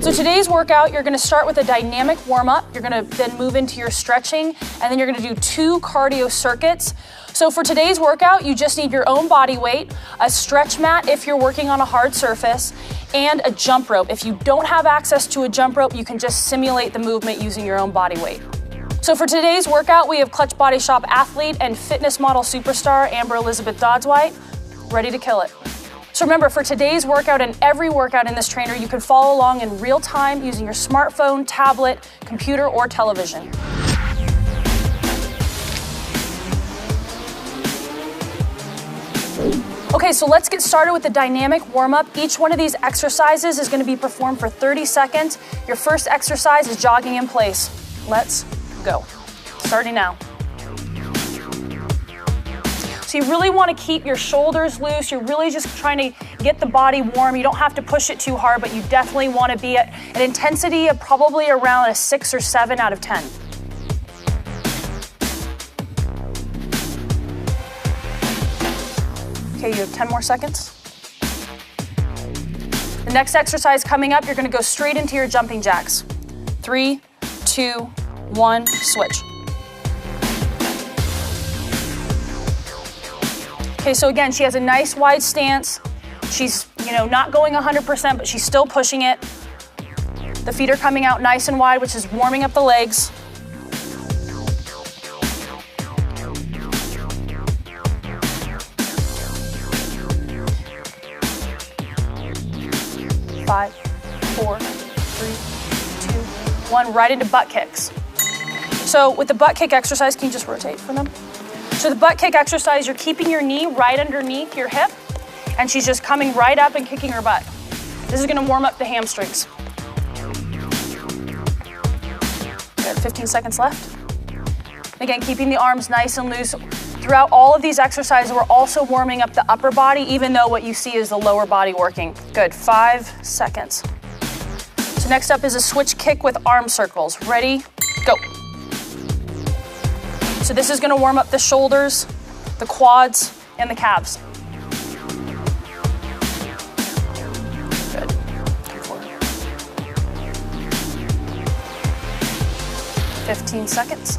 So today's workout, you're gonna start with a dynamic warm-up. You're gonna then move into your stretching, and then you're gonna do 2 cardio circuits. So for today's workout, you just need your own body weight, a stretch mat if you're working on a hard surface, and a jump rope. If you don't have access to a jump rope, you can just simulate the movement using your own body weight. So for today's workout, we have Clutch Body Shop athlete and fitness model superstar, Amber Elizabeth Dodds-White, ready to kill it. So remember, for today's workout and every workout in this trainer, you can follow along in real time using your smartphone, tablet, computer, or television. Okay, so let's get started with the dynamic warm-up. Each one of these exercises is going to be performed for 30 seconds. Your first exercise is jogging in place. Let's go. Starting now. So you really want to keep your shoulders loose. You're really just trying to get the body warm. You don't have to push it too hard, but you definitely want to be at an intensity of probably around a 6 or 7 out of 10. Okay, you have 10 more seconds. The next exercise coming up, you're going to go straight into your jumping jacks. 3, 2, 1, switch. Okay, so again, she has a nice wide stance. She's, not going 100%, but she's still pushing it. The feet are coming out nice and wide, which is warming up the legs. Five, 4, 3, 2, 1, right into butt kicks. So with the butt kick exercise, can you just rotate for them? So the butt kick exercise, you're keeping your knee right underneath your hip, and she's just coming right up and kicking her butt. This is gonna warm up the hamstrings. We have 15 seconds left. Again, keeping the arms nice and loose. Throughout all of these exercises, we're also warming up the upper body, even though what you see is the lower body working. Good, 5 seconds. So next up is a switch kick with arm circles. Ready, go. So this is gonna warm up the shoulders, the quads, and the calves. Good. 4. 15 seconds.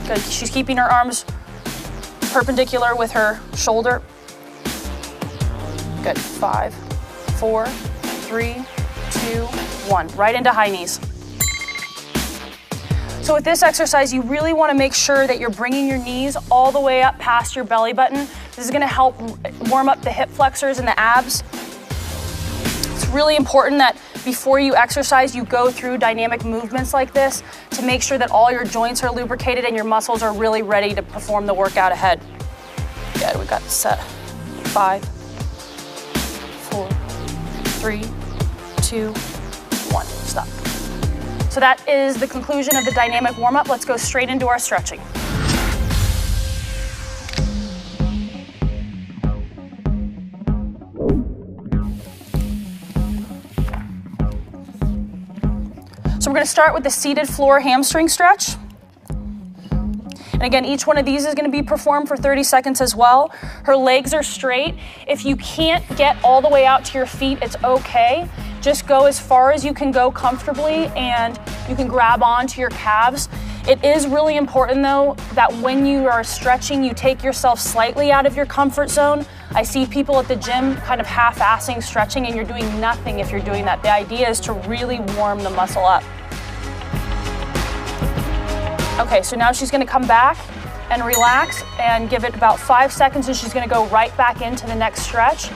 Good, she's keeping her arms perpendicular with her shoulder. Good, 5, 4, 3, 2, 1. Right into high knees. So with this exercise, you really want to make sure that you're bringing your knees all the way up past your belly button. This is going to help warm up the hip flexors and the abs. It's really important that before you exercise, you go through dynamic movements like this to make sure that all your joints are lubricated and your muscles are really ready to perform the workout ahead. Good, we got set. 5, 4, 3, 2, 1, stop. So that is the conclusion of the dynamic warm-up. Let's go straight into our stretching. So we're going to start with the seated floor hamstring stretch. And again, each one of these is going to be performed for 30 seconds as well. Her legs are straight. If you can't get all the way out to your feet, it's okay. Just go as far as you can go comfortably, and you can grab onto your calves. It is really important though that when you are stretching, you take yourself slightly out of your comfort zone. I see people at the gym kind of half-assing stretching, and you're doing nothing if you're doing that. The idea is to really warm the muscle up. Okay, so now she's gonna come back and relax and give it about 5 seconds, and she's gonna go right back into the next stretch.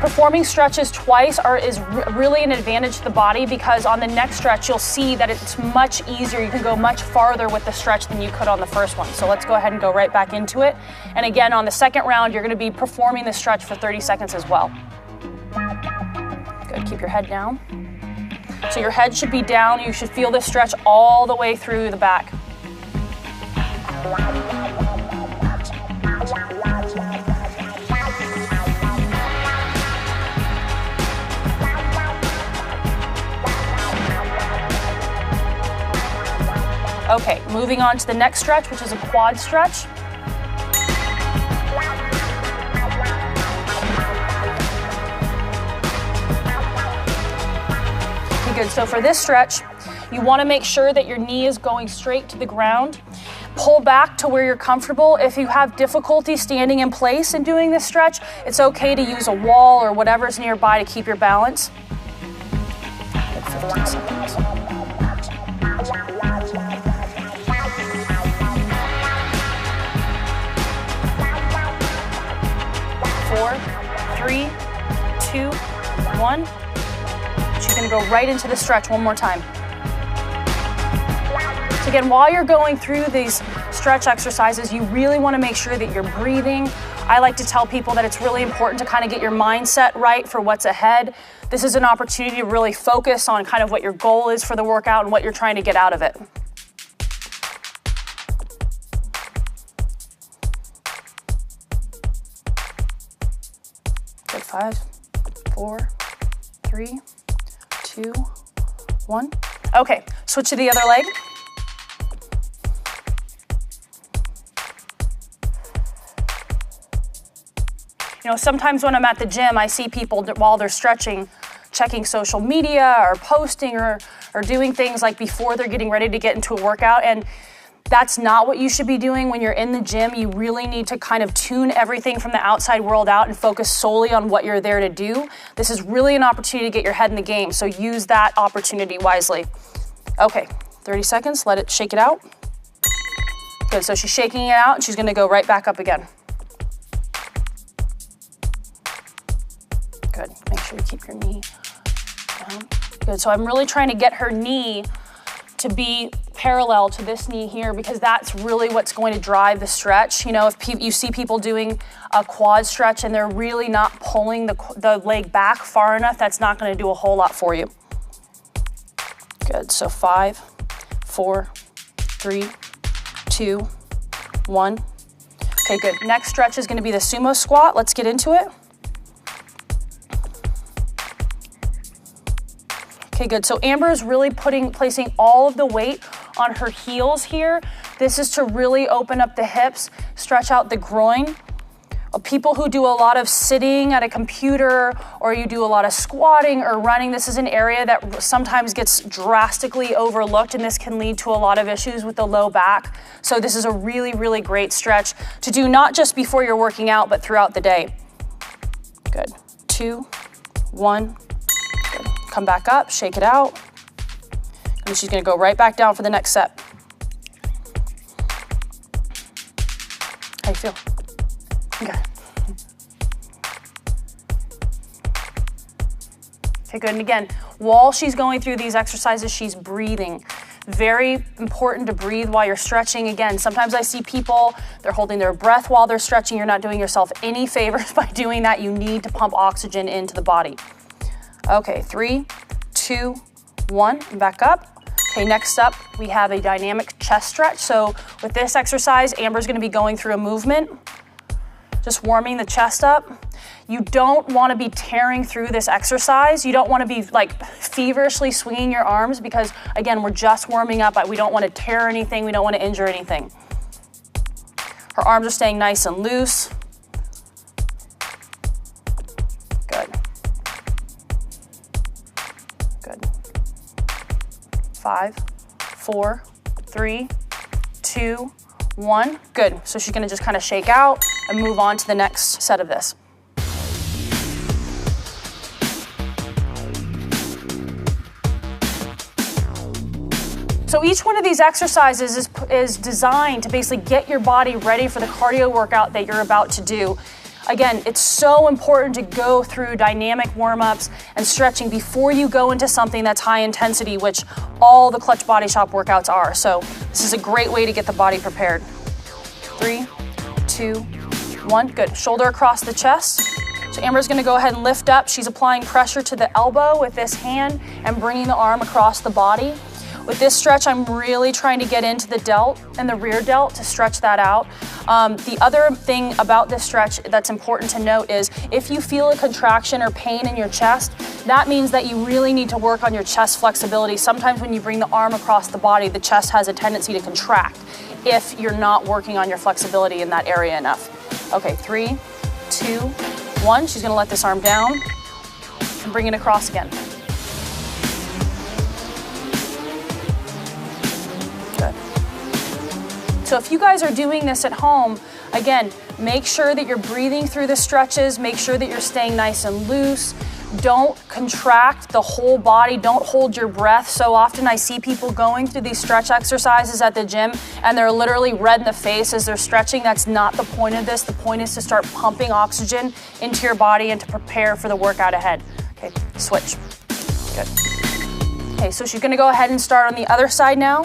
Performing stretches twice is really an advantage to the body, because on the next stretch, you'll see that it's much easier. You can go much farther with the stretch than you could on the first one. So let's go ahead and go right back into it. And again, on the second round, you're gonna be performing the stretch for 30 seconds as well. Good, keep your head down. So your head should be down. You should feel this stretch all the way through the back. Okay, moving on to the next stretch, which is a quad stretch. good. So for this stretch, you want to make sure that your knee is going straight to the ground. Pull back to where you're comfortable. If you have difficulty standing in place and doing this stretch, it's okay to use a wall or whatever's nearby to keep your balance. Good, 15 seconds. 4, 3, 2, 1. She's gonna go right into the stretch one more time. So again, while you're going through these stretch exercises, you really wanna make sure that you're breathing. I like to tell people that it's really important to kind of get your mindset right for what's ahead. This is an opportunity to really focus on kind of what your goal is for the workout and what you're trying to get out of it. Good, 5, 4, 3, 2, 1. Okay, switch to the other leg. You know, sometimes when I'm at the gym, I see people while they're stretching, checking social media or posting or doing things like before they're getting ready to get into a workout. And that's not what you should be doing when you're in the gym. You really need to kind of tune everything from the outside world out and focus solely on what you're there to do. This is really an opportunity to get your head in the game, so use that opportunity wisely. Okay, 30 seconds, let it shake it out. Good, so she's shaking it out and she's gonna go right back up again. Good, make sure you keep your knee down. Good, so I'm really trying to get her knee to be parallel to this knee here because that's really what's going to drive the stretch. You know, if you see people doing a quad stretch and they're really not pulling the leg back far enough, that's not gonna do a whole lot for you. Good, so 5, 4, 3, 2, 1. Okay, good. Next stretch is gonna be the sumo squat. Let's get into it. Okay, good. So Amber is really placing all of the weight on her heels here. This is to really open up the hips, stretch out the groin. People who do a lot of sitting at a computer or you do a lot of squatting or running, this is an area that sometimes gets drastically overlooked, and this can lead to a lot of issues with the low back. So this is a really, really great stretch to do not just before you're working out, but throughout the day. Good. 2, 1. Good. Come back up, shake it out. And she's gonna go right back down for the next set. How you feel? Okay. Okay, good. And again, while she's going through these exercises, she's breathing. Very important to breathe while you're stretching. Again, sometimes I see people, they're holding their breath while they're stretching. You're not doing yourself any favors by doing that. You need to pump oxygen into the body. Okay, 3, 2, 1, and back up. Okay, next up, we have a dynamic chest stretch. So with this exercise, Amber's gonna be going through a movement, just warming the chest up. You don't wanna be tearing through this exercise. You don't wanna be like feverishly swinging your arms because again, we're just warming up. We don't wanna tear anything. We don't wanna injure anything. Her arms are staying nice and loose. Good. Good. 5, 4, 3, 2, 1. Good. So she's gonna just kind of shake out and move on to the next set of this. So each one of these exercises is designed to basically get your body ready for the cardio workout that you're about to do. Again, it's so important to go through dynamic warm-ups and stretching before you go into something that's high intensity, which all the Clutch Body Shop workouts are. So this is a great way to get the body prepared. 3, 2, 1, good. Shoulder across the chest. So Amber's gonna go ahead and lift up. She's applying pressure to the elbow with this hand and bringing the arm across the body. With this stretch, I'm really trying to get into the delt and the rear delt to stretch that out. The other thing about this stretch that's important to note is if you feel a contraction or pain in your chest, that means that you really need to work on your chest flexibility. Sometimes when you bring the arm across the body, the chest has a tendency to contract if you're not working on your flexibility in that area enough. Okay, 3, 2, 1. She's gonna let this arm down and bring it across again. So if you guys are doing this at home, again, make sure that you're breathing through the stretches, make sure that you're staying nice and loose. Don't contract the whole body, don't hold your breath. So often I see people going through these stretch exercises at the gym and they're literally red in the face as they're stretching. That's not the point of this. The point is to start pumping oxygen into your body and to prepare for the workout ahead. Okay, switch. Good. Okay, so she's gonna go ahead and start on the other side now.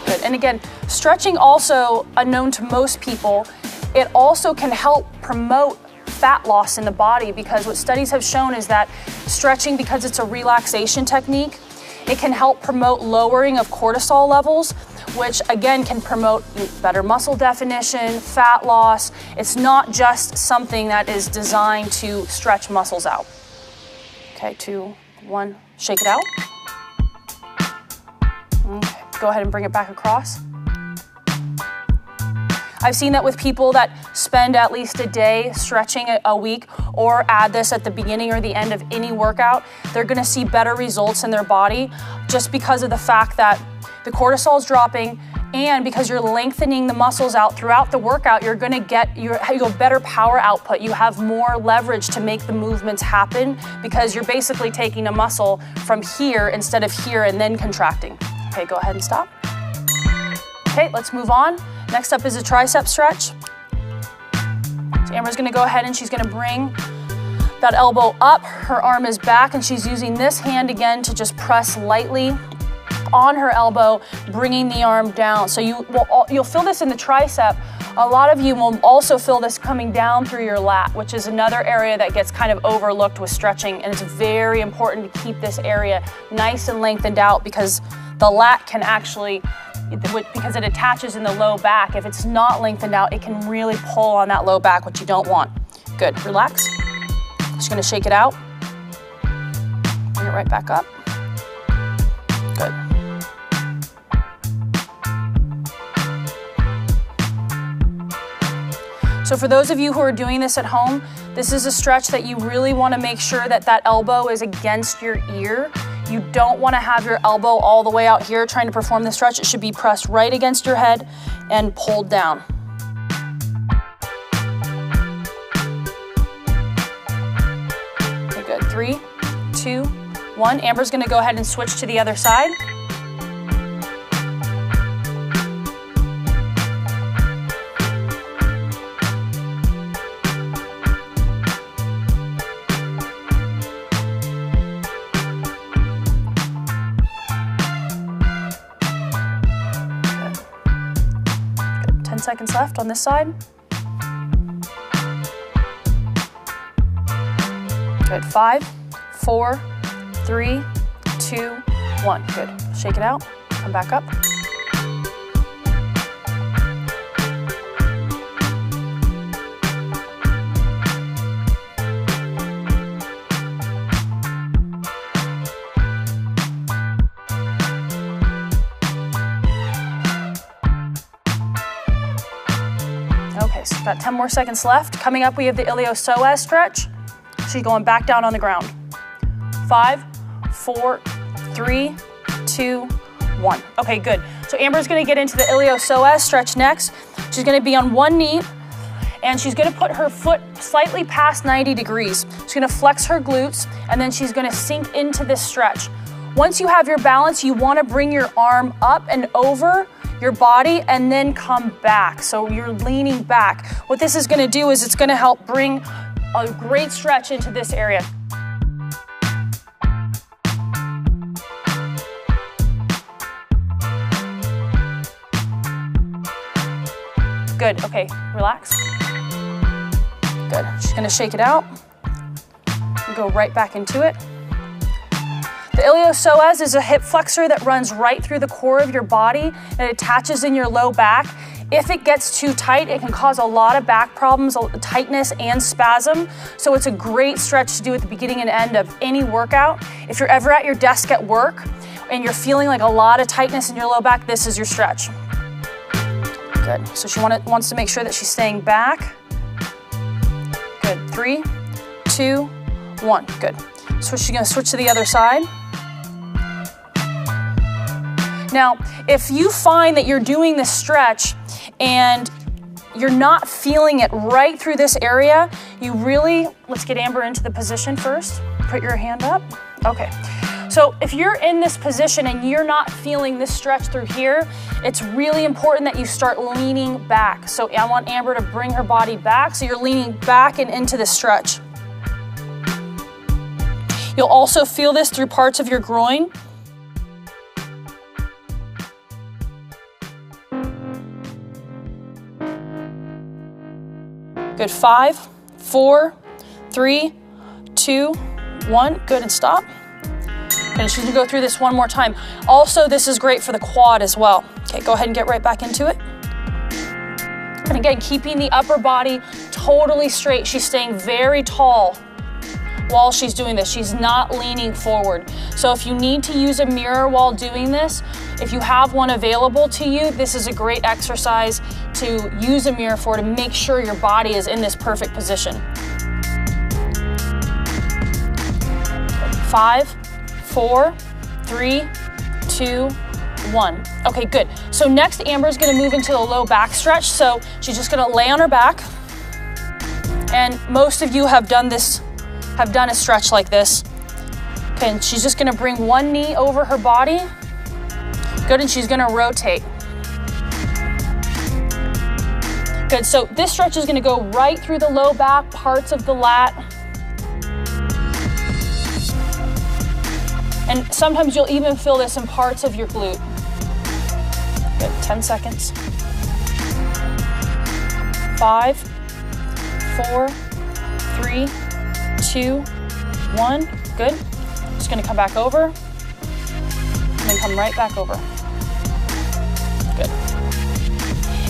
Good, and again, stretching also, unknown to most people, it also can help promote fat loss in the body, because what studies have shown is that stretching, because it's a relaxation technique, it can help promote lowering of cortisol levels, which again can promote better muscle definition, fat loss. It's not just something that is designed to stretch muscles out. Okay, 2, 1, shake it out. Okay, go ahead and bring it back across. I've seen that with people that spend at least a day stretching a week, or add this at the beginning or the end of any workout. They're gonna see better results in their body just because of the fact that the cortisol is dropping, and because you're lengthening the muscles out throughout the workout, you're gonna get your better power output. You have more leverage to make the movements happen because you're basically taking a muscle from here instead of here and then contracting. Okay, go ahead and stop. Okay, let's move on. Next up is a tricep stretch. So Amber's gonna go ahead and she's gonna bring that elbow up, her arm is back, and she's using this hand again to just press lightly on her elbow, bringing the arm down. So you'll feel this in the tricep. A lot of you will also feel this coming down through your lat, which is another area that gets kind of overlooked with stretching, and it's very important to keep this area nice and lengthened out, because the lat can actually, because it attaches in the low back, if it's not lengthened out, it can really pull on that low back, which you don't want. Good, relax. Just gonna shake it out. Bring it right back up. Good. So for those of you who are doing this at home, this is a stretch that you really wanna make sure that that elbow is against your ear. You don't want to have your elbow all the way out here trying to perform the stretch. It should be pressed right against your head and pulled down. Okay, good. 3, 2, 1. Amber's going to go ahead and switch to the other side. Seconds left on this side. Good. 5, 4, 3, 2, 1. Good. Shake it out. Come back up. Okay, so about 10 more seconds left. Coming up, we have the iliopsoas stretch. She's going back down on the ground. 5, 4, 3, 2, 1. Okay, good. So Amber's gonna get into the iliopsoas stretch next. She's gonna be on one knee, and she's gonna put her foot slightly past 90 degrees. She's gonna flex her glutes, and then she's gonna sink into this stretch. Once you have your balance, you wanna bring your arm up and over your body and then come back. So you're leaning back. What this is gonna do is it's gonna help bring a great stretch into this area. Good, okay, relax. Good, she's gonna shake it out and go right back into it. The iliopsoas is a hip flexor that runs right through the core of your body and it attaches in your low back. If it gets too tight, it can cause a lot of back problems, tightness and spasm. So it's a great stretch to do at the beginning and end of any workout. If you're ever at your desk at work and you're feeling like a lot of tightness in your low back, this is your stretch. Good, so she wants to make sure that she's staying back. Good, 3, 2, 1, good. So she's gonna switch to the other side. Now, if you find that you're doing this stretch and you're not feeling it right through this area, you really, let's get Amber into the position first. Put your hand up. Okay. So if you're in this position and you're not feeling this stretch through here, it's really important that you start leaning back. So I want Amber to bring her body back, so you're leaning back and into the stretch. You'll also feel this through parts of your groin. Good, 5, 4, 3, 2, 1. Good, and stop. And she's gonna go through this one more time. Also, this is great for the quad as well. Okay, go ahead and get right back into it. And again, keeping the upper body totally straight. She's staying very tall while she's doing this. She's not leaning forward. So if you need to use a mirror while doing this, if you have one available to you, this is a great exercise to use a mirror for, to make sure your body is in this perfect position. 5, 4, 3, 2, 1. Okay, good. So next, Amber's gonna move into the low back stretch. So she's just gonna lay on her back. And most of you have done this, have done a stretch like this. Okay, and she's just gonna bring one knee over her body. Good, and she's gonna rotate. Good, so this stretch is gonna go right through the low back, parts of the lat. And sometimes you'll even feel this in parts of your glute. Good, 10 seconds. 5, 4, 3, 2, 1. Good. Just gonna come back over, and then come right back over. Good.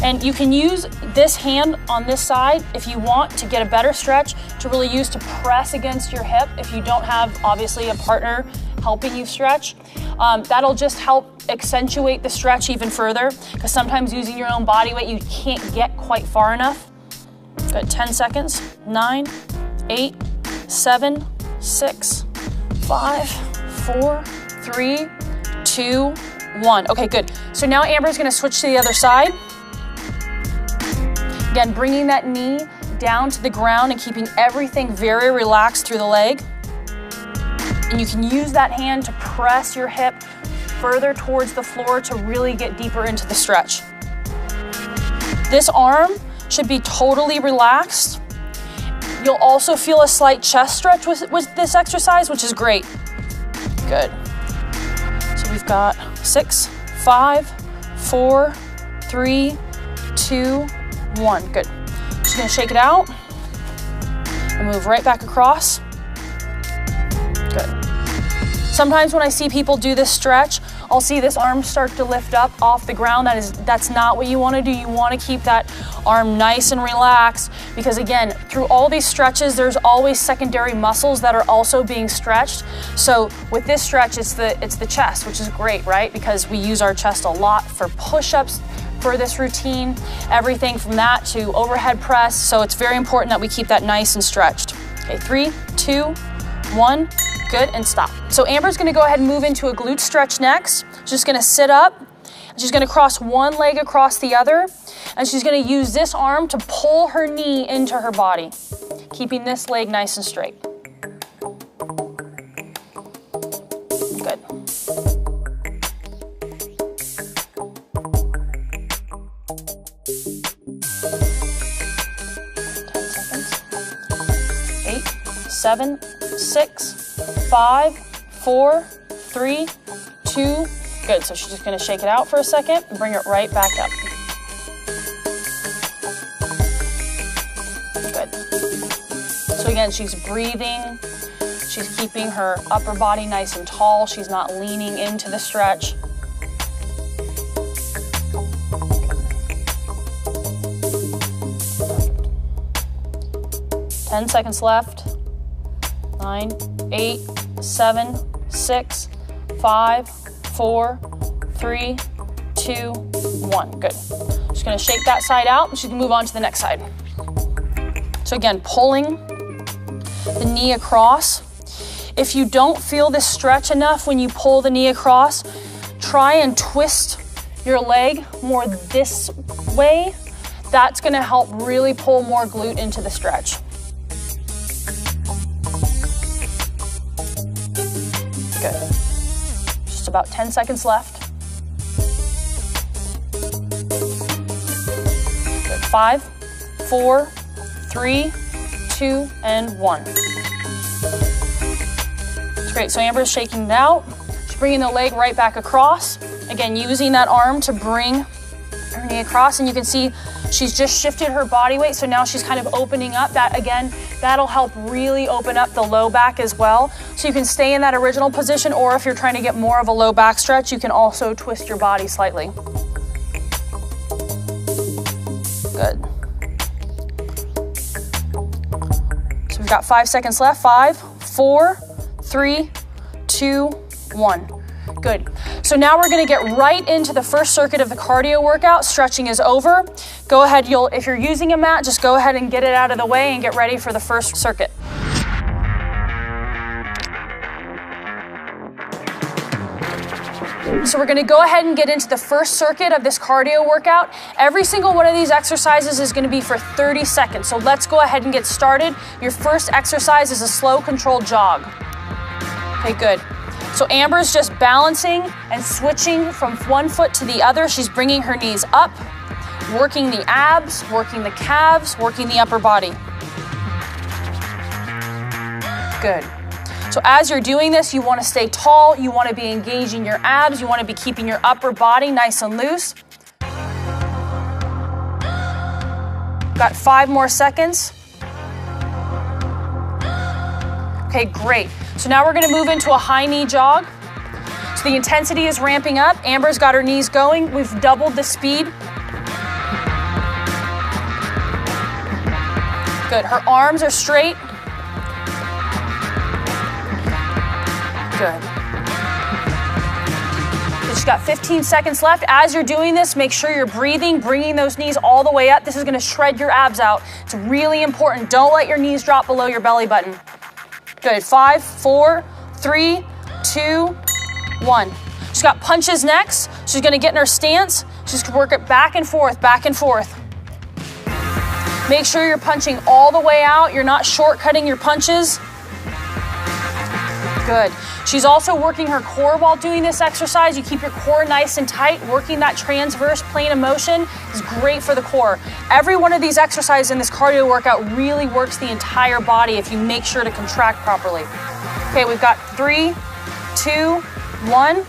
And you can use this hand on this side if you want to get a better stretch, to really use to press against your hip if you don't have, obviously, a partner helping you stretch. That'll just help accentuate the stretch even further, because sometimes using your own body weight, you can't get quite far enough. Good, 10 seconds. 9, 8, 7, 6, 5, 4, 3, 2, 1. Okay, good. So now Amber's gonna switch to the other side. Again, bringing that knee down to the ground and keeping everything very relaxed through the leg. And you can use that hand to press your hip further towards the floor to really get deeper into the stretch. This arm should be totally relaxed. You'll also feel a slight chest stretch with this exercise, which is great. Good. So we've got 6, 5, 4, 3, 2, 1. Good. Just gonna shake it out and move right back across. Good. Sometimes when I see people do this stretch, I'll see this arm start to lift up off the ground. That's not what you want to do. You want to keep that arm nice and relaxed, because again, through all these stretches, there's always secondary muscles that are also being stretched. So with this stretch, it's the chest, which is great, right? Because we use our chest a lot for push-ups for this routine, everything from that to overhead press. So it's very important that we keep that nice and stretched. Okay, 3, 2, 1. Good, and stop. So Amber's gonna go ahead and move into a glute stretch next. She's just gonna sit up. She's gonna cross one leg across the other, and she's gonna use this arm to pull her knee into her body, keeping this leg nice and straight. Good. Eight, 7, 6, 5, 4, 3, 2, good. So she's just gonna shake it out for a second and bring it right back up. Good. So again, she's breathing. She's keeping her upper body nice and tall. She's not leaning into the stretch. Good. 10 seconds left. 9, 8, 7, 6, 5, 4, 3, 2, 1. Good. Just gonna shake that side out, and she can move on to the next side. So again, pulling the knee across. If you don't feel this stretch enough when you pull the knee across, try and twist your leg more this way. That's gonna help really pull more glute into the stretch. Good. Just about 10 seconds left. Good. 5, 4, 3, 2, and 1. It's great. So Amber's shaking it out. She's bringing the leg right back across. Again, using that arm to bring her knee across, and you can see she's just shifted her body weight, so now she's kind of opening up. That, again, that'll help really open up the low back as well. So you can stay in that original position, or if you're trying to get more of a low back stretch, you can also twist your body slightly. Good. So we've got 5 seconds left. 5, 4, 3, 2, 1. Good. So now we're gonna get right into the first circuit of the cardio workout. Stretching is over. Go ahead, if you're using a mat, just go ahead and get it out of the way and get ready for the first circuit. So we're gonna go ahead and get into the first circuit of this cardio workout. Every single one of these exercises is gonna be for 30 seconds. So let's go ahead and get started. Your first exercise is a slow, controlled jog. Okay, good. So Amber's just balancing and switching from one foot to the other. She's bringing her knees up, working the abs, working the calves, working the upper body. Good. So as you're doing this, you want to stay tall, you want to be engaging your abs, you want to be keeping your upper body nice and loose. Got 5 more seconds. Okay, great. So now we're gonna move into a high knee jog. So the intensity is ramping up. Amber's got her knees going. We've doubled the speed. Good, her arms are straight. Good. She's got 15 seconds left. As you're doing this, make sure you're breathing, bringing those knees all the way up. This is gonna shred your abs out. It's really important. Don't let your knees drop below your belly button. Good, 5, 4, 3, 2, 1. She's got punches next. She's gonna get in her stance. She's gonna work it back and forth, back and forth. Make sure you're punching all the way out. You're not shortcutting your punches. Good. She's also working her core while doing this exercise. You keep your core nice and tight. Working that transverse plane of motion is great for the core. Every one of these exercises in this cardio workout really works the entire body if you make sure to contract properly. Okay, we've got 3, 2, 1.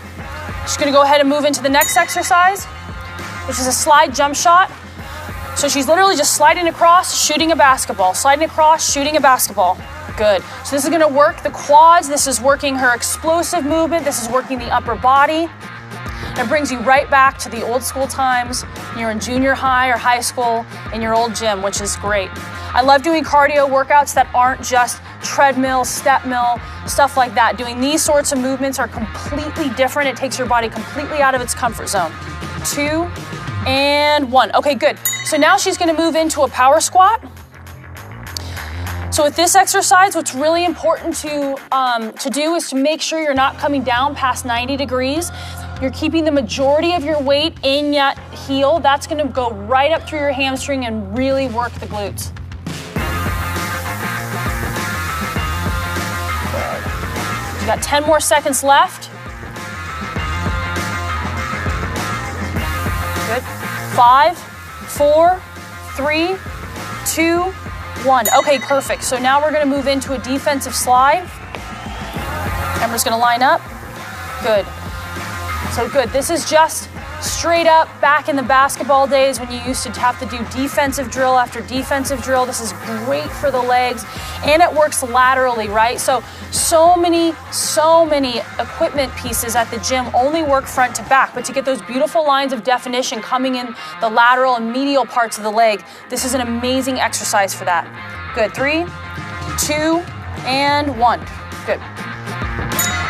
She's gonna go ahead and move into the next exercise, which is a slide jump shot. So she's literally just sliding across, shooting a basketball, sliding across, shooting a basketball. Good. So this is gonna work the quads. This is working her explosive movement. This is working the upper body. It brings you right back to the old school times. You're in junior high or high school in your old gym, which is great. I love doing cardio workouts that aren't just treadmill, step mill, stuff like that. Doing these sorts of movements are completely different. It takes your body completely out of its comfort zone. 2, and 1. Okay, good. So now she's gonna move into a power squat. So with this exercise, what's really important to do is to make sure you're not coming down past 90 degrees. You're keeping the majority of your weight in that heel. That's gonna go right up through your hamstring and really work the glutes. Good. You got 10 more seconds left. Good. 5, 4, 3, 2, 1. Okay, perfect. So now we're gonna move into a defensive slide. Amber's gonna line up. Good. So good. This is just straight up back in the basketball days when you used to have to do defensive drill after defensive drill. This is great for the legs, and it works laterally, right? So many equipment pieces at the gym only work front to back, but to get those beautiful lines of definition coming in the lateral and medial parts of the leg, this is an amazing exercise for that. Good. 3, 2, and 1. Good.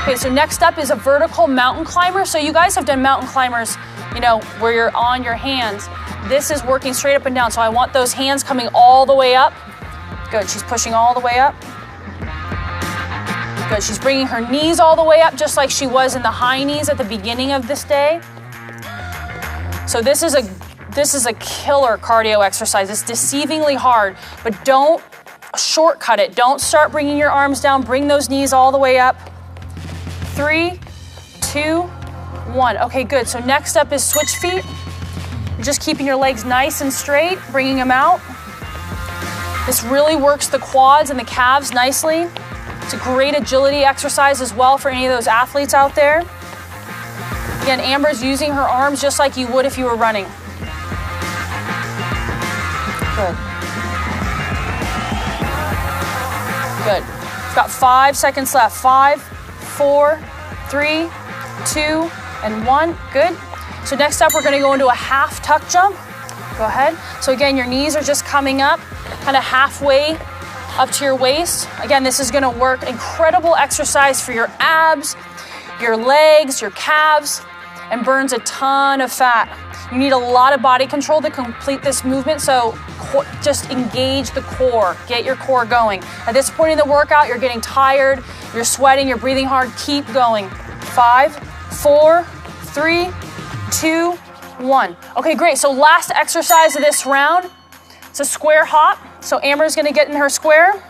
Okay, so next up is a vertical mountain climber. So you guys have done mountain climbers, you know, where you're on your hands. This is working straight up and down. So I want those hands coming all the way up. Good, she's pushing all the way up. Good, she's bringing her knees all the way up just like she was in the high knees at the beginning of this day. So this is a killer cardio exercise. It's deceivingly hard, but don't shortcut it. Don't start bringing your arms down. Bring those knees all the way up. 3, 2, 1. Okay, good. So next up is switch feet. You're just keeping your legs nice and straight, bringing them out. This really works the quads and the calves nicely. It's a great agility exercise as well for any of those athletes out there. Again, Amber's using her arms just like you would if you were running. Good. Good. We've got 5 seconds left. 5, 4, 3, 2, and 1. Good. So next up, we're going to go into a half tuck jump. Go ahead. So again, your knees are just coming up, kind of halfway up to your waist. Again, this is going to work. Incredible exercise for your abs, your legs, your calves, and burns a ton of fat. You need a lot of body control to complete this movement, so just engage the core. Get your core going. At this point in the workout, you're getting tired, you're sweating, you're breathing hard. Keep going. 5, 4, 3, 2, 1. Okay, great. So last exercise of this round. It's a square hop. So Amber's gonna get in her square.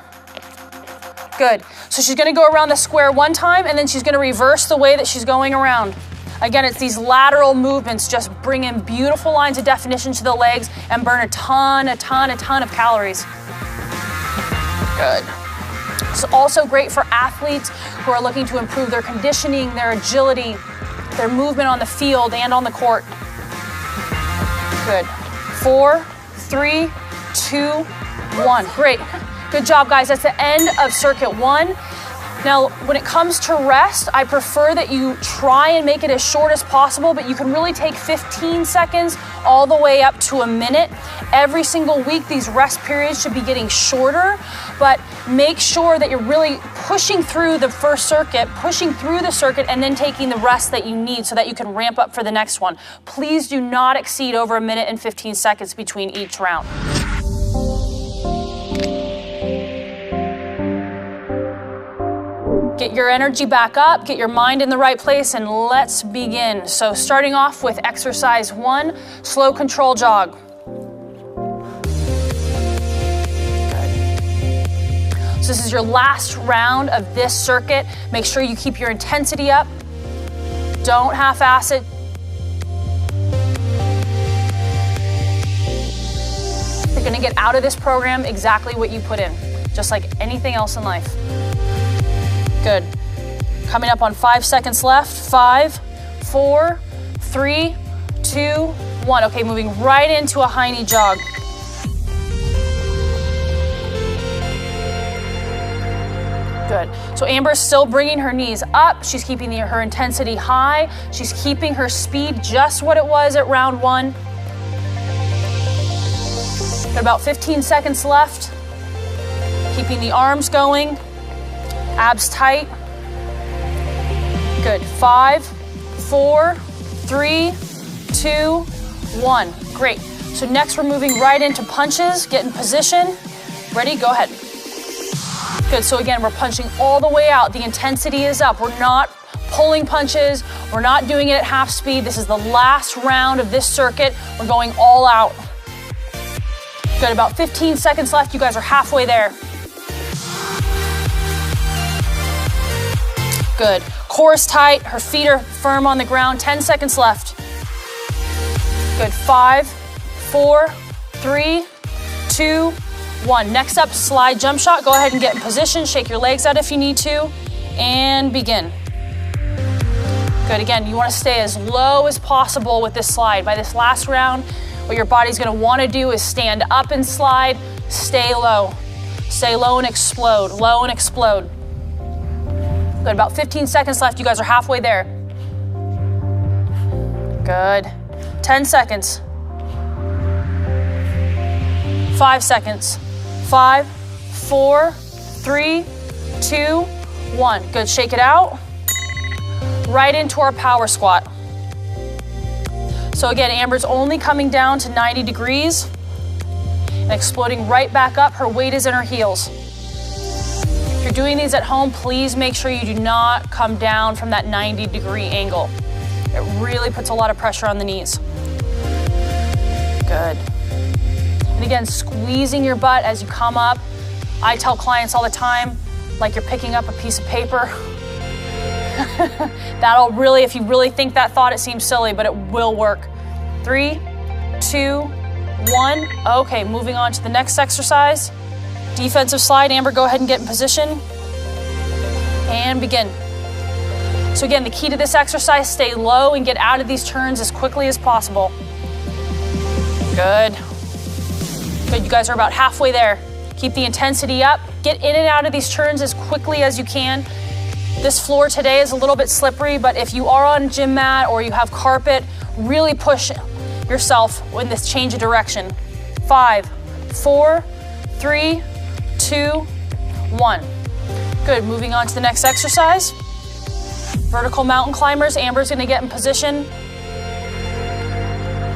Good. So she's gonna go around the square one time, and then she's gonna reverse the way that she's going around. Again, it's these lateral movements, just bring in beautiful lines of definition to the legs and burn a ton of calories. Good. It's also great for athletes who are looking to improve their conditioning, their agility, their movement on the field and on the court. Good. 4, 3, 2, 1. Great. Good job, guys. That's the end of circuit 1. Now, when it comes to rest, I prefer that you try and make it as short as possible, but you can really take 15 seconds all the way up to a minute. Every single week, these rest periods should be getting shorter, but make sure that you're really pushing through the first circuit, pushing through the circuit, and then taking the rest that you need so that you can ramp up for the next one. Please do not exceed over a minute and 15 seconds between each round. Get your energy back up, get your mind in the right place, and let's begin. So starting off with exercise 1, slow control jog. Good. So this is your last round of this circuit. Make sure you keep your intensity up. Don't half-ass it. You're gonna get out of this program exactly what you put in, just like anything else in life. Good. Coming up on 5 seconds left. 5, 4, 3, 2, 1. Okay, moving right into a high knee jog. Good. So Amber's still bringing her knees up. She's keeping her intensity high. She's keeping her speed just what it was at round 1. Got about 15 seconds left. Keeping the arms going. Abs tight. Good. 5, 4, 3, 2, 1. Great. So next we're moving right into punches. Get in position. Ready? Go ahead. Good. So again, we're punching all the way out. The intensity is up. We're not pulling punches. We're not doing it at half speed. This is the last round of this circuit. We're going all out. Good. About 15 seconds left. You guys are halfway there. Good. Core is tight. Her feet are firm on the ground. 10 seconds left. Good. 5, 4, 3, 2, 1. Next up, slide jump shot. Go ahead and get in position. Shake your legs out if you need to. And begin. Good. Again, you want to stay as low as possible with this slide. By this last round, what your body's going to want to do is stand up and slide. Stay low. Stay low and explode. Low and explode. Good, about 15 seconds left. You guys are halfway there. Good. 10 seconds. 5 seconds. 5, 4, 3, 2, 1. Good, shake it out. Right into our power squat. So again, Amber's only coming down to 90 degrees and exploding right back up. Her weight is in her heels. If you're doing these at home, please make sure you do not come down from that 90-degree angle. It really puts a lot of pressure on the knees. Good. And again, squeezing your butt as you come up. I tell clients all the time, like you're picking up a piece of paper. That'll really, if you really think that thought, it seems silly, but it will work. 3, 2, 1. Okay, moving on to the next exercise. Defensive slide. Amber, go ahead and get in position. And begin. So again, the key to this exercise, stay low and get out of these turns as quickly as possible. Good. Good, you guys are about halfway there. Keep the intensity up. Get in and out of these turns as quickly as you can. This floor today is a little bit slippery, but if you are on a gym mat or you have carpet, really push yourself in this change of direction. 5, 4, 3, 2, 1. Good, moving on to the next exercise. Vertical mountain climbers. Amber's gonna get in position.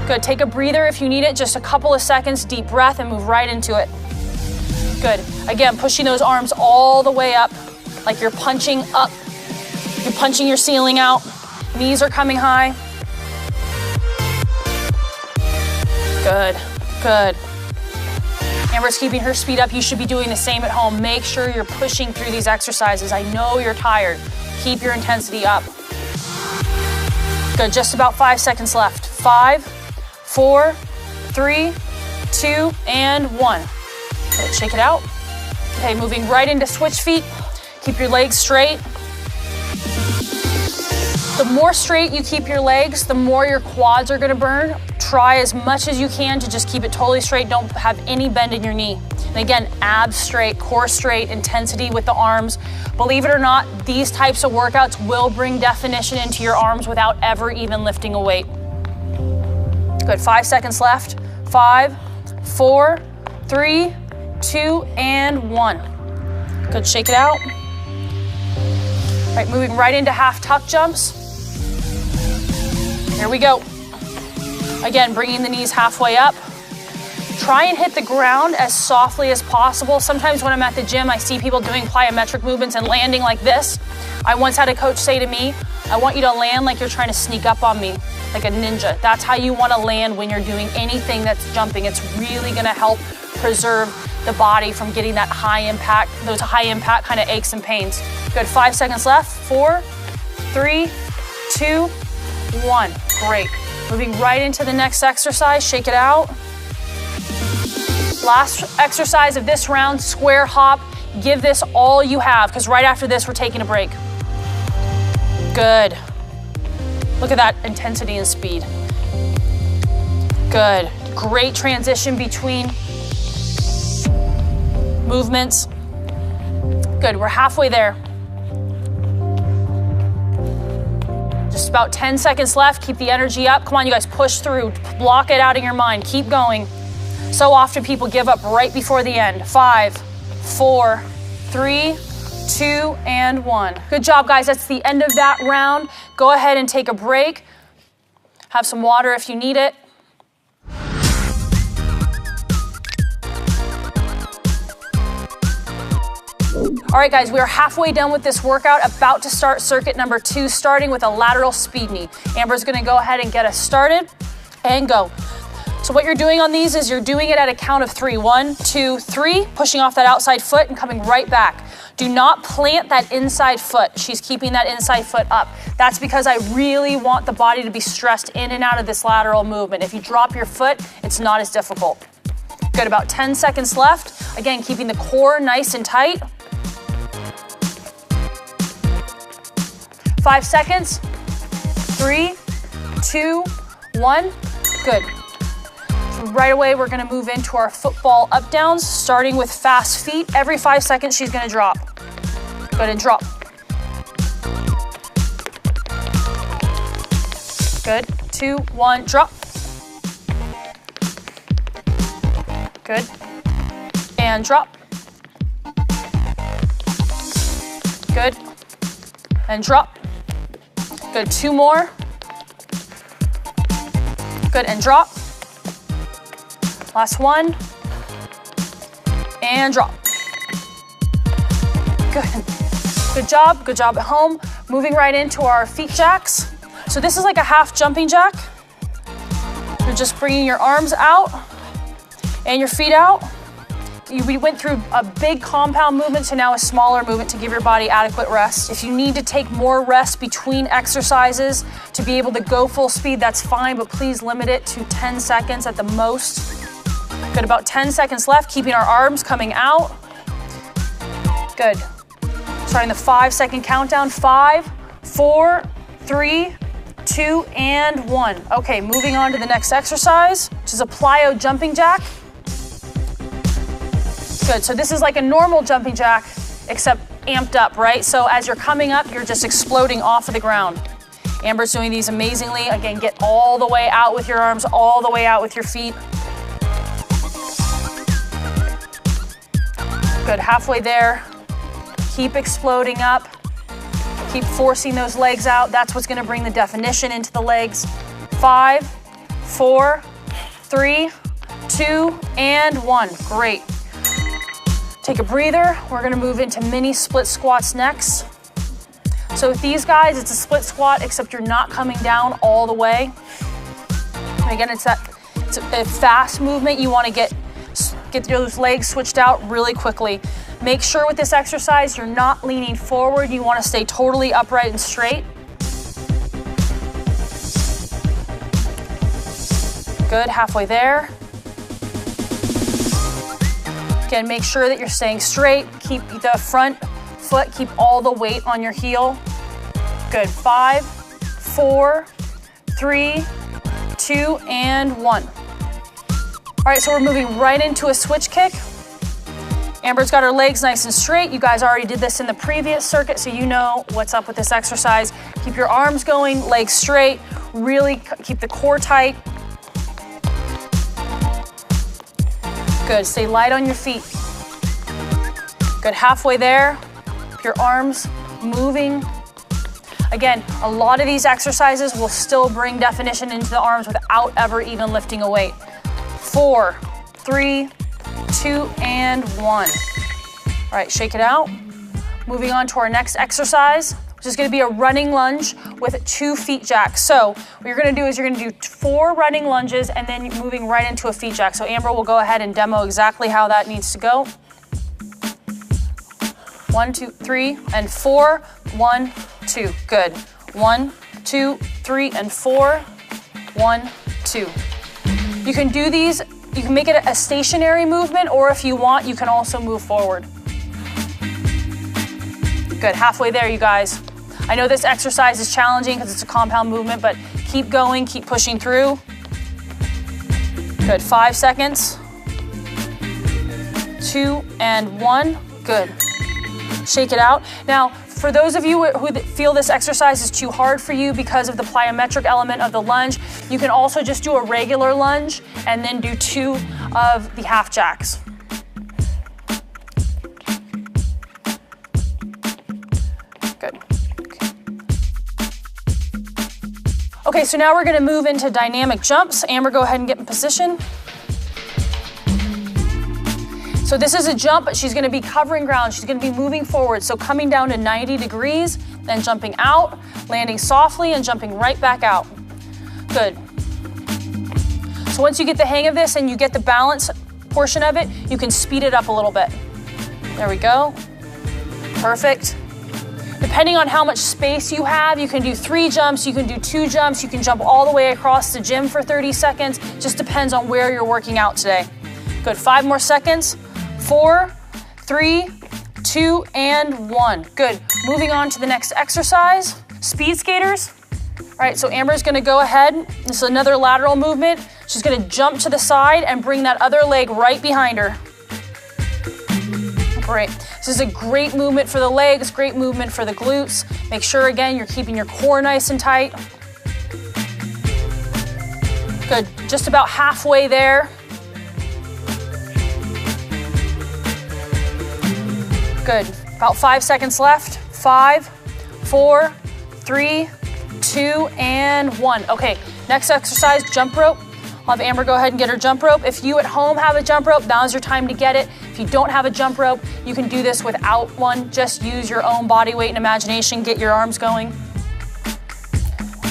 Good, take a breather if you need it, just a couple of seconds, deep breath, and move right into it. Good, again, pushing those arms all the way up, like you're punching up. You're punching your ceiling out. Knees are coming high. Good, good. Amber's keeping her speed up. You should be doing the same at home. Make sure you're pushing through these exercises. I know you're tired. Keep your intensity up. Good, just about 5 seconds left. 5, 4, 3, 2, and 1. Good, shake it out. Okay, moving right into switch feet. Keep your legs straight. The more straight you keep your legs, the more your quads are gonna burn. Try as much as you can to just keep it totally straight. Don't have any bend in your knee. And again, abs straight, core straight, intensity with the arms. Believe it or not, these types of workouts will bring definition into your arms without ever even lifting a weight. Good, 5 seconds left. 5, 4, 3, 2, and 1. Good, shake it out. All right, moving right into half tuck jumps. Here we go. Again, bringing the knees halfway up. Try and hit the ground as softly as possible. Sometimes when I'm at the gym, I see people doing plyometric movements and landing like this. I once had a coach say to me, I want you to land like you're trying to sneak up on me, like a ninja. That's how you want to land when you're doing anything that's jumping. It's really gonna help preserve the body from getting that high impact, those high impact kind of aches and pains. Good, 5 seconds left. 4, 3, 2, 1. Great. Moving right into the next exercise, shake it out. Last exercise of this round, square hop. Give this all you have, because right after this, we're taking a break. Good. Look at that intensity and speed. Good. Great transition between movements. Good, we're halfway there. Just about 10 seconds left. Keep the energy up. Come on, you guys, push through. Block it out of your mind. Keep going. So often people give up right before the end. 5, 4, 3, 2, and 1. Good job, guys. That's the end of that round. Go ahead and take a break. Have some water if you need it. All right, guys, we are halfway done with this workout, about to start circuit number 2, starting with a lateral speed knee. Amber's gonna go ahead and get us started and go. So what you're doing on these is you're doing it at a count of 3. 1, 2, 3, pushing off that outside foot and coming right back. Do not plant that inside foot. She's keeping that inside foot up. That's because I really want the body to be stressed in and out of this lateral movement. If you drop your foot, it's not as difficult. Good, about 10 seconds left. Again, keeping the core nice and tight. 5 seconds. 3, 2, 1. Good. So right away, we're gonna move into our football up downs, starting with fast feet. Every 5 seconds, she's gonna drop. Good, and drop. Good, 2, 1, drop. Good, and drop. Good, and drop. Good, 2 more. Good, and drop. Last one. And drop. Good. Good job. Good job at home. Moving right into our feet jacks. So this is like a half jumping jack. You're just bringing your arms out and your feet out. We went through a big compound movement to now a smaller movement to give your body adequate rest. If you need to take more rest between exercises to be able to go full speed, that's fine, but please limit it to 10 seconds at the most. Good, about 10 seconds left, keeping our arms coming out. Good. Starting the 5-second countdown. 5, 4, 3, 2, and 1. Okay, moving on to the next exercise, which is a plyo jumping jack. Good, so this is like a normal jumping jack, except amped up, right? So as you're coming up, you're just exploding off of the ground. Amber's doing these amazingly. Again, get all the way out with your arms, all the way out with your feet. Good, halfway there. Keep exploding up. Keep forcing those legs out. That's what's gonna bring the definition into the legs. 5, 4, 3, 2, and 1. Great. Take a breather. We're gonna move into mini split squats next. So with these guys, it's a split squat, except you're not coming down all the way. And again, it's a fast movement. You wanna get those legs switched out really quickly. Make sure with this exercise, you're not leaning forward. You wanna stay totally upright and straight. Good, halfway there. Again, make sure that you're staying straight. Keep the front foot, keep all the weight on your heel. Good, 5, 4, 3, 2, and 1. All right, so we're moving right into a switch kick. Amber's got her legs nice and straight. You guys already did this in the previous circuit, so you know what's up with this exercise. Keep your arms going, legs straight. Really keep the core tight. Good, stay light on your feet. Good, halfway there. Keep your arms moving. Again, a lot of these exercises will still bring definition into the arms without ever even lifting a weight. 4, 3, 2, and 1. All right, shake it out. Moving on to our next exercise, which is gonna be a running lunge with 2 feet jacks. So what you're gonna do is you're gonna do 4 running lunges and then moving right into a feet jack. So Amber will go ahead and demo exactly how that needs to go. 1, 2, 3, and 4. 1, 2, good. 1, 2, 3, and 4. 1, 2. You can do these, you can make it a stationary movement, or if you want, you can also move forward. Good, halfway there, you guys. I know this exercise is challenging because it's a compound movement, but keep going, keep pushing through. Good, 5 seconds. 2 and 1, good. Shake it out. Now, for those of you who feel this exercise is too hard for you because of the plyometric element of the lunge, you can also just do a regular lunge and then do 2 of the half jacks. Good. Okay, so now we're gonna move into dynamic jumps. Amber, go ahead and get in position. So this is a jump, but she's gonna be covering ground. She's gonna be moving forward. So coming down to 90 degrees, then jumping out, landing softly and jumping right back out. Good. So once you get the hang of this and you get the balance portion of it, you can speed it up a little bit. There we go. Perfect. Depending on how much space you have, you can do 3 jumps, you can do 2 jumps, you can jump all the way across the gym for 30 seconds. Just depends on where you're working out today. Good, 5 more seconds. 4, 3, 2, and 1. Good. Moving on to the next exercise, speed skaters. All right, so Amber's gonna go ahead. This is another lateral movement. She's gonna jump to the side and bring that other leg right behind her. Great. This is a great movement for the legs, great movement for the glutes. Make sure, again, you're keeping your core nice and tight. Good, just about halfway there. Good, about 5 seconds left. 5, 4, 3, 2, and 1. Okay, next exercise, jump rope. I'll have Amber go ahead and get her jump rope. If you at home have a jump rope, now's your time to get it. If you don't have a jump rope, you can do this without one. Just use your own body weight and imagination. Get your arms going.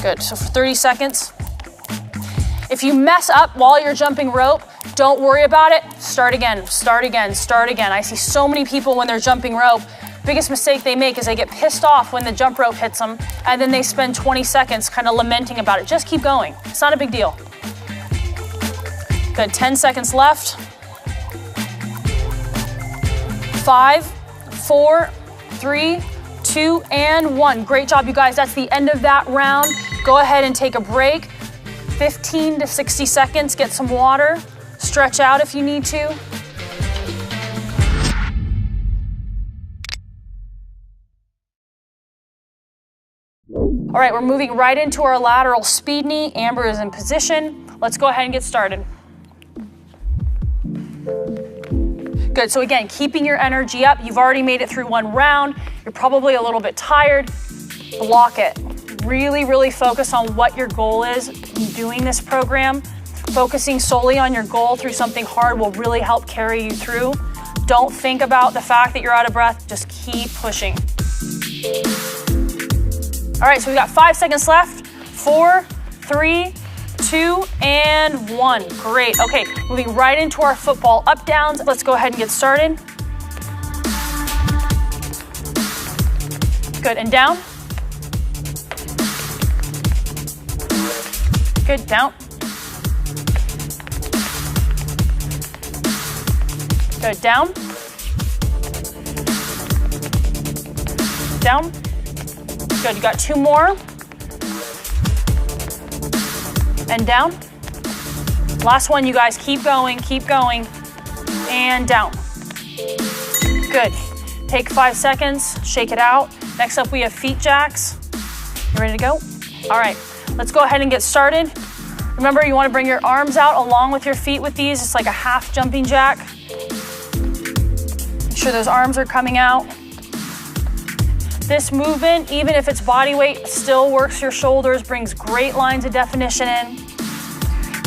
Good, so for 30 seconds. If you mess up while you're jumping rope, don't worry about it. Start again, start again, start again. I see so many people when they're jumping rope, biggest mistake they make is they get pissed off when the jump rope hits them, and then they spend 20 seconds kind of lamenting about it. Just keep going. It's not a big deal. Good, 10 seconds left. 5, 4, 3, 2, and 1. Great job, you guys. That's the end of that round. Go ahead and take a break. 15 to 60 seconds. Get some water. Stretch out if you need to. All right, we're moving right into our lateral speed knee. Amber is in position. Let's go ahead and get started. Good, so again, keeping your energy up. You've already made it through one round. You're probably a little bit tired. Block it. Really, really focus on what your goal is in doing this program. Focusing solely on your goal through something hard will really help carry you through. Don't think about the fact that you're out of breath. Just keep pushing. All right, so we got 5 seconds left. 4, 3, 2, and 1. Great. Okay, moving right into our football up downs. Let's go ahead and get started. Good, and down. Good, down. Good, down. Down. Good, you got 2 more. And down. Last one, you guys, keep going, and down. Good. Take 5 seconds, shake it out. Next up, we have feet jacks. You ready to go? All right, let's go ahead and get started. Remember, you wanna bring your arms out along with your feet with these. It's like a half jumping jack. Make sure those arms are coming out. This movement, even if it's body weight, still works your shoulders, brings great lines of definition in.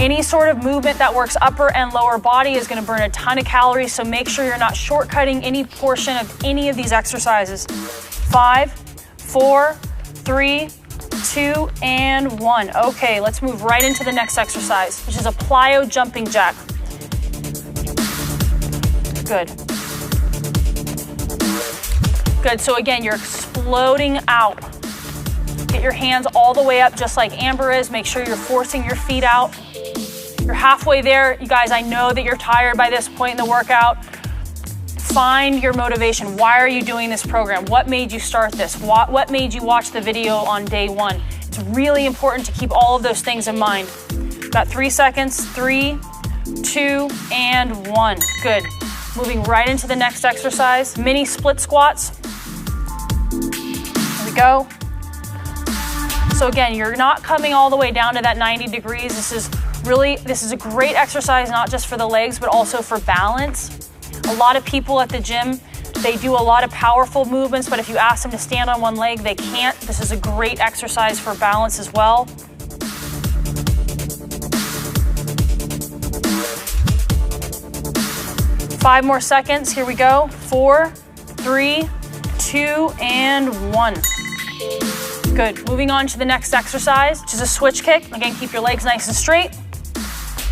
Any sort of movement that works upper and lower body is gonna burn a ton of calories, so make sure you're not shortcutting any portion of any of these exercises. 5, 4, 3, 2, and 1. Okay, let's move right into the next exercise, which is a plyo jumping jack. Good. Good, so again, you're exploding out. Get your hands all the way up just like Amber is. Make sure you're forcing your feet out. You're halfway there. You guys, I know that you're tired by this point in the workout. Find your motivation. Why are you doing this program? What made you start this? What made you watch the video on day 1? It's really important to keep all of those things in mind. Got 3 seconds, 3, 2, and 1. Good. Moving right into the next exercise, mini split squats. Here we go. So again, you're not coming all the way down to that 90 degrees. This is a great exercise, not just for the legs, but also for balance. A lot of people at the gym, they do a lot of powerful movements, but if you ask them to stand on one leg, they can't. This is a great exercise for balance as well. Five more seconds, here we go. 4, 3, 2, and 1. Good, moving on to the next exercise, which is a switch kick. Again, keep your legs nice and straight.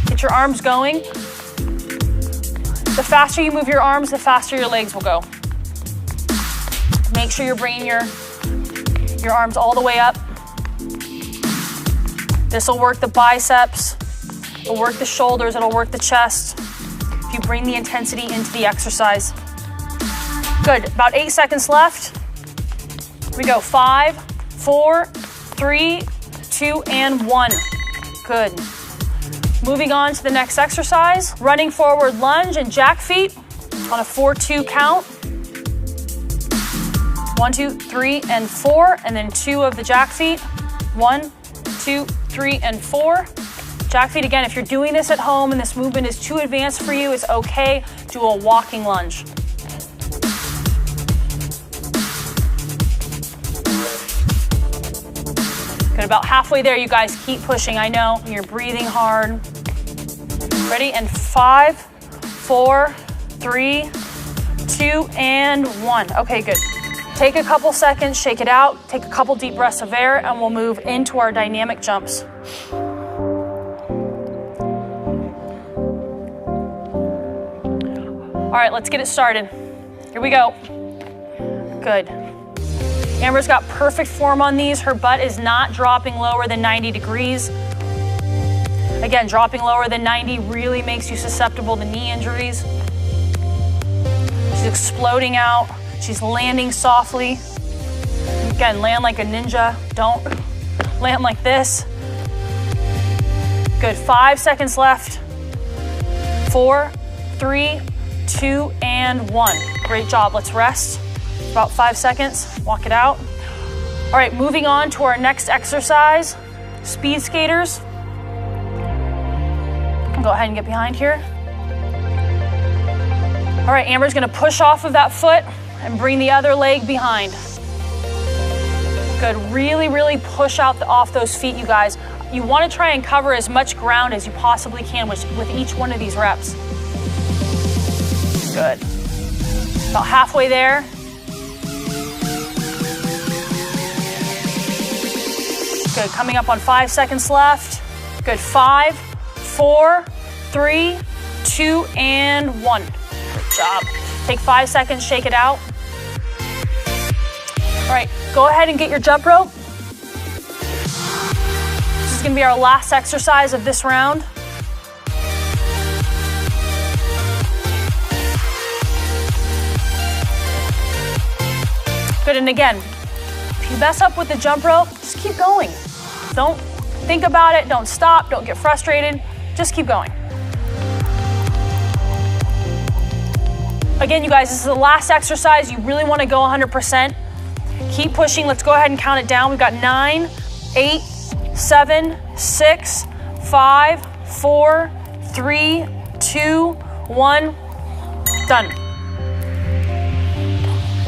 Get your arms going. The faster you move your arms, the faster your legs will go. Make sure you're bringing your arms all the way up. This will work the biceps, it'll work the shoulders, it'll work the chest. If you bring the intensity into the exercise. Good, about 8 seconds left. Here we go, 5, 4, 3, 2, and 1. Good. Moving on to the next exercise, running forward lunge and jack feet on a 4-2 count. 1, 2, 3, and 4, and then 2 of the jack feet. 1, 2, 3, and 4. Jack feet again, if you're doing this at home and this movement is too advanced for you, it's okay. Do a walking lunge. Good, about halfway there, you guys keep pushing. I know, you're breathing hard. Ready? And 5, 4, 3, 2, and 1. Okay, good. Take a couple seconds, shake it out, take a couple deep breaths of air, and we'll move into our dynamic jumps. All right, let's get it started. Here we go. Good. Amber's got perfect form on these. Her butt is not dropping lower than 90 degrees. Again, dropping lower than 90 really makes you susceptible to knee injuries. She's exploding out. She's landing softly. Again, land like a ninja. Don't land like this. Good, 5 seconds left. 4, 3, 2, and 1. Great job, let's rest. About 5 seconds, walk it out. All right, moving on to our next exercise, speed skaters. Go ahead and get behind here. All right, Amber's gonna push off of that foot and bring the other leg behind. Good, really, really push out off those feet, you guys. You wanna try and cover as much ground as you possibly can with each one of these reps. Good. About halfway there. Good, coming up on 5 seconds left. Good, 5, 4, 3, 2, and 1. Good job. Take 5 seconds, shake it out. All right, go ahead and get your jump rope. This is gonna be our last exercise of this round. Good, and again, if you mess up with the jump rope, just keep going. Don't think about it, don't stop, don't get frustrated, just keep going. Again, you guys, this is the last exercise. You really wanna go 100%. Keep pushing, let's go ahead and count it down. We've got 9, 8, 7, 6, 5, 4, 3, 2, 1, done.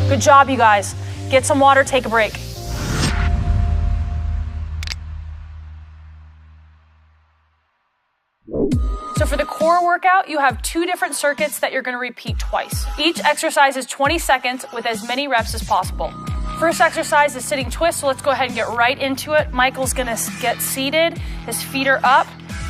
Good job, you guys. Get some water, take a break. So for the core workout, you have 2 different circuits that you're gonna repeat twice. Each exercise is 20 seconds with as many reps as possible. First exercise is sitting twist, so let's go ahead and get right into it. Michael's gonna get seated, his feet are up,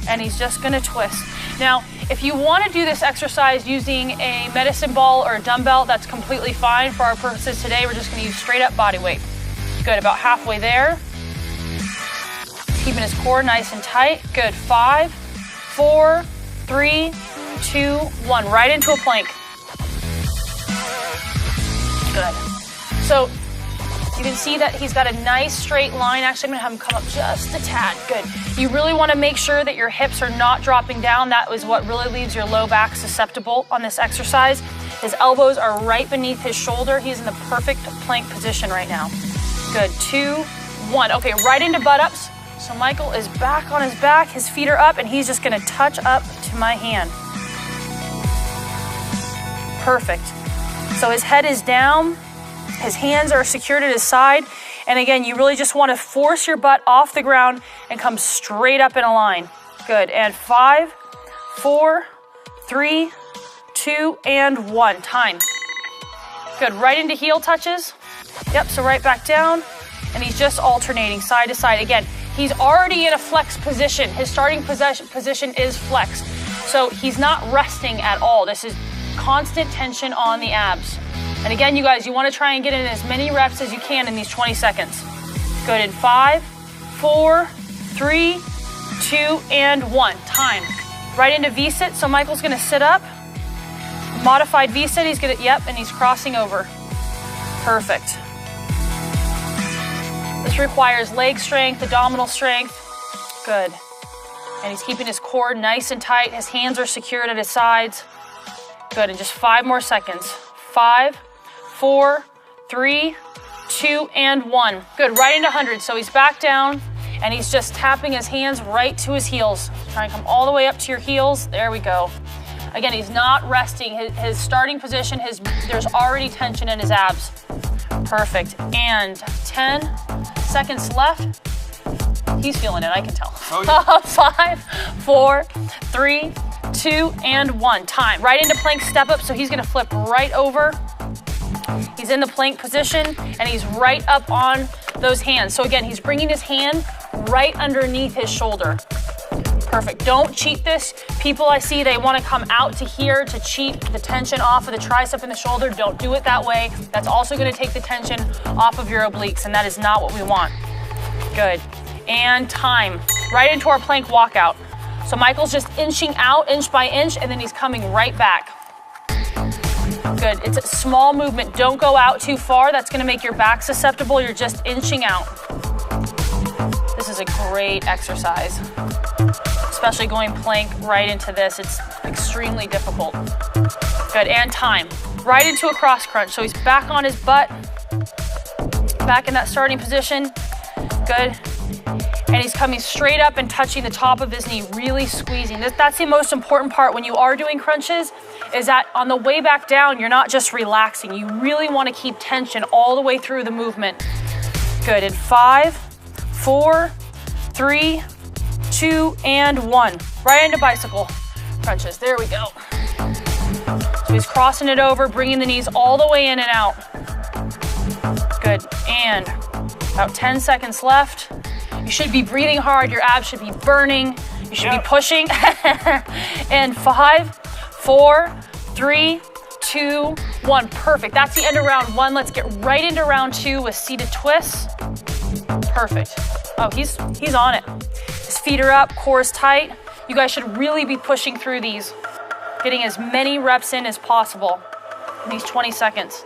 and he's just gonna twist. Now, if you wanna do this exercise using a medicine ball or a dumbbell, that's completely fine. For our purposes today, we're just gonna use straight up body weight. Good, about halfway there. Keeping his core nice and tight. Good, 5, 4, 3, 2, 1. Right into a plank. Good. So you can see that he's got a nice straight line. Actually, I'm gonna have him come up just a tad. Good. You really wanna make sure that your hips are not dropping down. That is what really leaves your low back susceptible on this exercise. His elbows are right beneath his shoulder. He's in the perfect plank position right now. Good, 2, 1. Okay, right into butt ups. So Michael is back on his back, his feet are up, and he's just gonna touch up to my hand. Perfect. So his head is down, his hands are secured at his side, and again, you really just wanna force your butt off the ground and come straight up in a line. Good, and 5, 4, 3, 2, and 1, time. Good, right into heel touches. Yep, so right back down, and he's just alternating side to side. Again, he's already in a flex position. His starting position is flex. So he's not resting at all. This is constant tension on the abs. And again, you guys, you want to try and get in as many reps as you can in these 20 seconds. Good, in 5, 4, 3, 2, and 1, time. Right into V-sit, so Michael's gonna sit up. Modified V-sit, he's gonna, yep, and he's crossing over. Perfect. This requires leg strength, abdominal strength. Good. And he's keeping his core nice and tight. His hands are secured at his sides. Good, and just 5 more seconds. 5, 4, 3, 2, and 1. Good, right into 100. So he's back down, and he's just tapping his hands right to his heels. Try and come all the way up to your heels. There we go. Again, he's not resting. His starting position, there's already tension in his abs. Perfect, and 10 seconds left. He's feeling it, I can tell. Oh, yeah. 5, 4, 3, 2, and 1. Time. Right into plank step up, so he's gonna flip right over. He's in the plank position, and he's right up on those hands. So again, he's bringing his hand right underneath his shoulder. Perfect. Don't cheat this. People I see, they want to come out to here to cheat the tension off of the tricep and the shoulder. Don't do it that way. That's also going to take the tension off of your obliques, and that is not what we want. Good. And time. Right into our plank walkout. So Michael's just inching out inch by inch, and then he's coming right back. Good. It's a small movement. Don't go out too far. That's going to make your back susceptible. You're just inching out. This is a great exercise, especially going plank right into this. It's extremely difficult. Good, and time. Right into a cross crunch. So he's back on his butt, back in that starting position. Good. And he's coming straight up and touching the top of his knee, really squeezing. That's the most important part when you are doing crunches, is that on the way back down, you're not just relaxing. You really want to keep tension all the way through the movement. Good, in 5, 4, 3, 2, and 1. Right into bicycle crunches. There we go. So he's crossing it over, bringing the knees all the way in and out. Good, and about 10 seconds left. You should be breathing hard. Your abs should be burning. You should be pushing. And 5, 4, 3, 2, 1. Perfect. That's the end of round 1. Let's get right into round 2 with seated twists. Perfect. Oh, he's on it. His feet are up, core is tight. You guys should really be pushing through these, getting as many reps in as possible in these 20 seconds.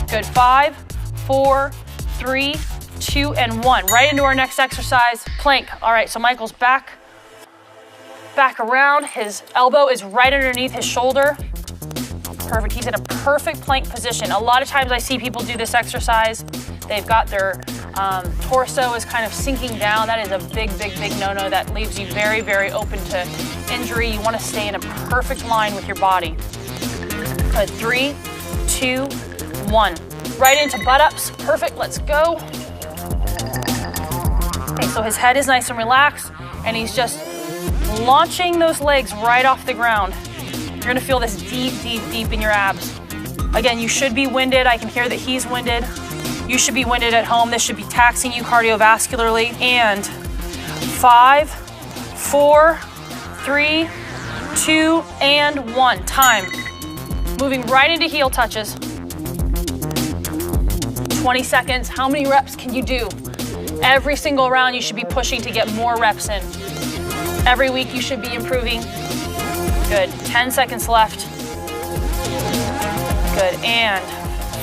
Good. 5, 4, 3, 2, and 1. Right into our next exercise, plank. All right, so Michael's back around. His elbow is right underneath his shoulder. Perfect. He's in a perfect plank position. A lot of times I see people do this exercise. They've got their torso is kind of sinking down. That is a big, big, big no-no. That leaves you very, very open to injury. You want to stay in a perfect line with your body. Good. 3, 2, 1. Right into butt-ups. Perfect. Let's go. Okay, so his head is nice and relaxed, and he's just launching those legs right off the ground. You're gonna feel this deep, deep, deep in your abs. Again, you should be winded. I can hear that he's winded. You should be winded at home. This should be taxing you cardiovascularly. And 5, 4, 3, 2, and 1. Time. Moving right into heel touches. 20 seconds. How many reps can you do? Every single round you should be pushing to get more reps in. Every week you should be improving. Good. 10 seconds left. Good. And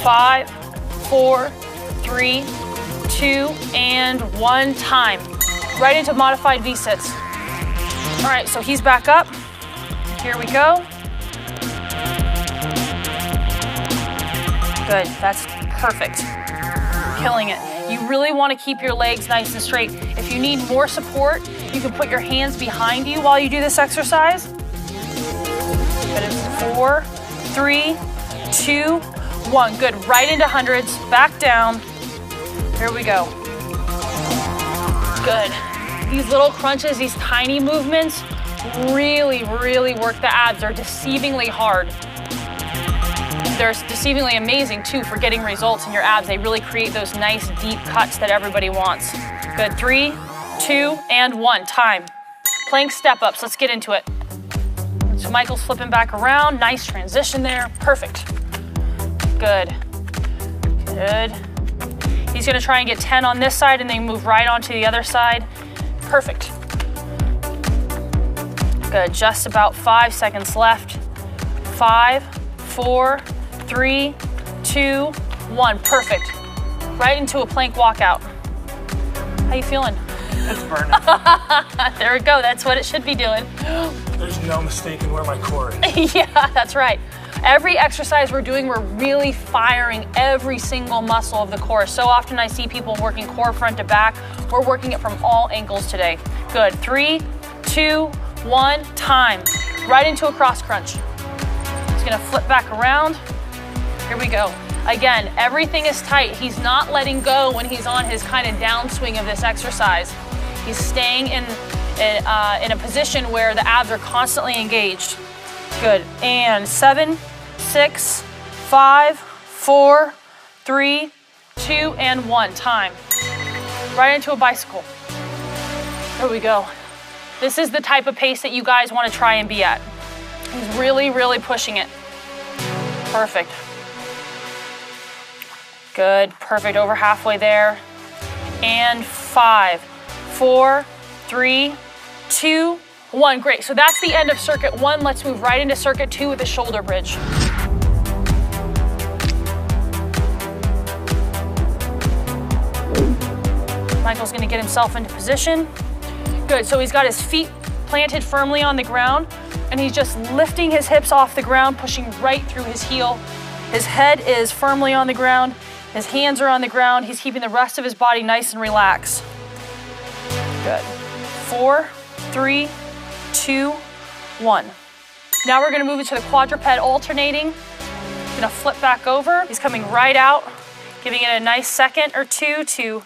5, 4, 3, 2, and 1. Time. Right into modified V-sits. All right, so he's back up. Here we go. Good. That's perfect. Killing it. You really want to keep your legs nice and straight. If you need more support, you can put your hands behind you while you do this exercise. Good. In 4, 3, 2, 1. Good. Right into hundreds. Back down. Here we go. Good. These little crunches, these tiny movements, really, really work the abs. They're deceivingly hard. They're deceivingly amazing too for getting results in your abs. They really create those nice deep cuts that everybody wants. Good. 3, 2, and 1. Time. Plank step ups. Let's get into it. So Michael's flipping back around. Nice transition there. Perfect. Good. Good. He's gonna try and get 10 on this side and then move right onto the other side. Perfect. Good. Just about 5 seconds left. 5, 4, 3, 2, 1. Perfect. Right into a plank walkout. How you feeling? It's burning. There we go. That's what it should be doing. There's no mistaking where my core is. Yeah, that's right. Every exercise we're doing, we're really firing every single muscle of the core. So often I see people working core front to back. We're working it from all angles today. Good. 3, 2, 1. Time. Right into a cross crunch. He's gonna flip back around. Here we go. Again, everything is tight. He's not letting go when he's on his kind of downswing of this exercise. He's staying in a position where the abs are constantly engaged. Good, and 7, 6, 5, 4, 3, 2, and 1, time. Right into a bicycle. There we go. This is the type of pace that you guys want to try and be at. He's really, really pushing it. Perfect. Good, perfect, over halfway there. And 5, 4, 3, 2, 1, great. So that's the end of circuit 1. Let's move right into circuit 2 with the shoulder bridge. Michael's gonna get himself into position. Good, so he's got his feet planted firmly on the ground and he's just lifting his hips off the ground, pushing right through his heel. His head is firmly on the ground, his hands are on the ground. He's keeping the rest of his body nice and relaxed. Good. 4, 3, 2, 1. Now we're gonna move into the quadruped alternating. Gonna flip back over. He's coming right out, giving it a nice second or two to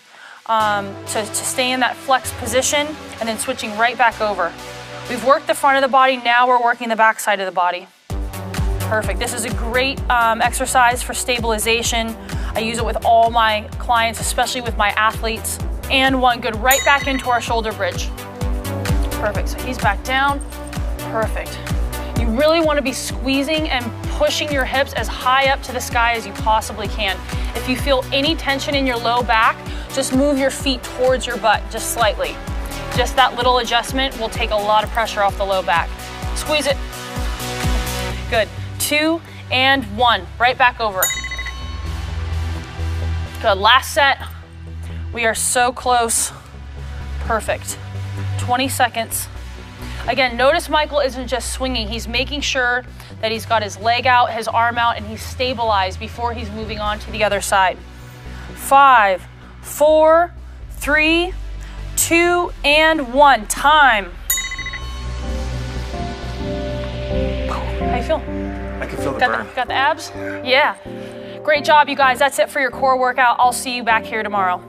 stay in that flex position and then switching right back over. We've worked the front of the body, now we're working the back side of the body. Perfect. This is a great exercise for stabilization. I use it with all my clients, especially with my athletes. And 1, good, right back into our shoulder bridge. Perfect, so he's back down. Perfect. You really want to be squeezing and pushing your hips as high up to the sky as you possibly can. If you feel any tension in your low back, just move your feet towards your butt, just slightly. Just that little adjustment will take a lot of pressure off the low back. Squeeze it. Good, 2 and 1, right back over. Good, last set. We are so close. Perfect. 20 seconds. Again, notice Michael isn't just swinging, he's making sure that he's got his leg out, his arm out, and he's stabilized before he's moving on to the other side. 5, 4, 3, 2, and 1, time. How you feel? I can feel the burn. Got the abs? Yeah. Great job, you guys. That's it for your core workout. I'll see you back here tomorrow.